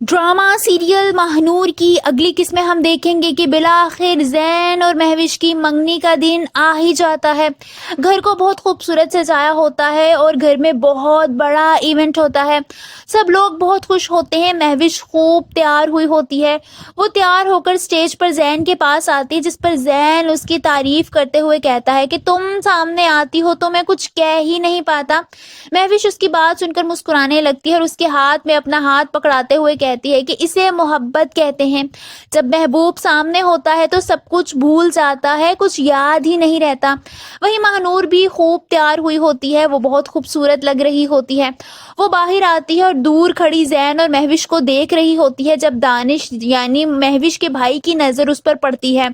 Drama serial Mahnoor की अगली किस्में हम देखेंगे कि बिलाखिर जैन और महविश की मंगनी का दिन आ ही जाता है। घर को बहुत खूबसूरत सजाया होता है और घर में बहुत बड़ा इवेंट होता है। सब लोग बहुत खुश होते हैं। महविश खूब तैयार हुई होती है। वो तैयार होकर स्टेज पर जैन के पास आती है, जिस पर जैन उसकी तारीफ करते हुए कहता है कि तुम सामने आती हो तो मैं कुछ कह ही नहीं पाता। महविश उसकी बात सुनकर मुस्कुराने लगती है और उसके हाथ में अपना हाथ पकड़ाते हुए कहती है कि इसे मोहब्बत कहते हैं। जब महबूब सामने होता है तो सब कुछ भूल जाता है, कुछ याद ही नहीं रहता। वहीं महानूर भी खूब तैयार हुई होती है। वो बहुत खूबसूरत लग रही होती है। वो बाहर आती है और दूर खड़ी जैन और महविश को देख रही होती है। जब दानिश यानी महविश के भाई की नज़र उस पर पड़ती है,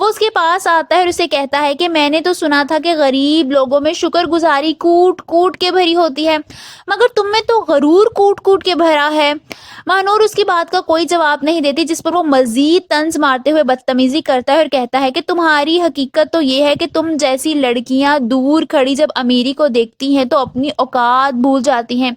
वो उसके पास आता है और उसे कहता है कि मैंने तो सुना था कि गरीब लोगों में शुक्रगुजारी कूट कूट के भरी होती है, मगर तुम में तो गरूर कूट कूट के भरा है। महानूर उसकी बात का कोई जवाब नहीं देती, जिस पर वो मजीद तंज मारते हुए बदतमीजी करता है और कहता है कि तुम्हारी हकीकत तो ये है कि तुम जैसी लड़कियां दूर खड़ी जब अमीरी को देखती हैं तो अपनी औकात भूल जाती हैं।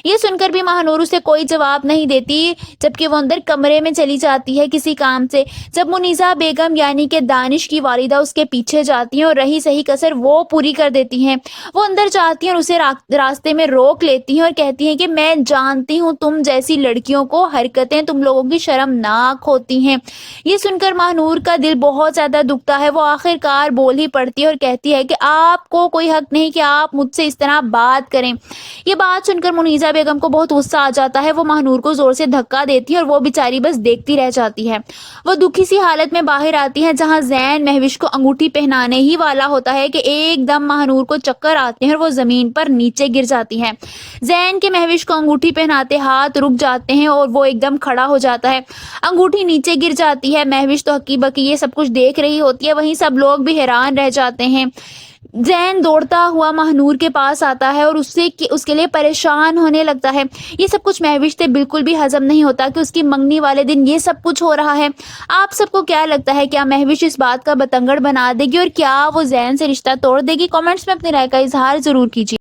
ये सुनकर भी महानूर उसे कोई जवाब नहीं देती, जबकि वो अंदर कमरे में चली जाती है किसी काम से। जब मुनीजा बेगम यानी कि दानिश की वालिदा उसके पीछे जाती हैं और रही सही कसर वो पूरी कर देती हैं। वो अंदर जाती हैं और उसे रास्ते में रोक लेती हैं और कहती हैं कि मैं जानती हूँ तुम जैसी लड़कियों को हरकतें तुम लोगों की शर्मनाक होती हैं। ये सुनकर महानूर का दिल बहुत ज्यादा दुखता है। वो आखिरकार बोल ही पड़ती है और कहती है कि आपको कोई हक नहीं कि आप मुझसे इस तरह बात करें। ये बात सुनकर मुनीजा बेगम को बहुत गुस्सा आ जाता है। वो महानूर को जोर से धक्का देती है और वो बेचारी बस देखती रह जाती है। वो दुखी सी हालत में बाहर आती है, जहां जैन महविश को अंगूठी पहनाने ही वाला होता है कि एकदम महानूर को चक्कर आते हैं और वो जमीन पर नीचे गिर जाती है। जैन के महविश को अंगूठी पहनाते हाथ रुक जाते हैं और वो एकदम खड़ा हो जाता है। अंगूठी नीचे गिर जाती है। महविश तो हकी बकी ये सब कुछ देख रही होती है। वहीं सब लोग भी हैरान रह जाते हैं। जैन दौड़ता हुआ महानूर के पास आता है और उसके लिए परेशान होने लगता है। ये सब कुछ महविश से बिल्कुल भी हजम नहीं होता कि उसकी मंगनी वाले दिन ये सब कुछ हो रहा है। आप सबको क्या लगता है, क्या महविश इस बात का बतंगड़ बना देगी और क्या वो जैन से रिश्ता तोड़ देगी? कमेंट्स में अपनी राय का इजहार जरूर कीजिए।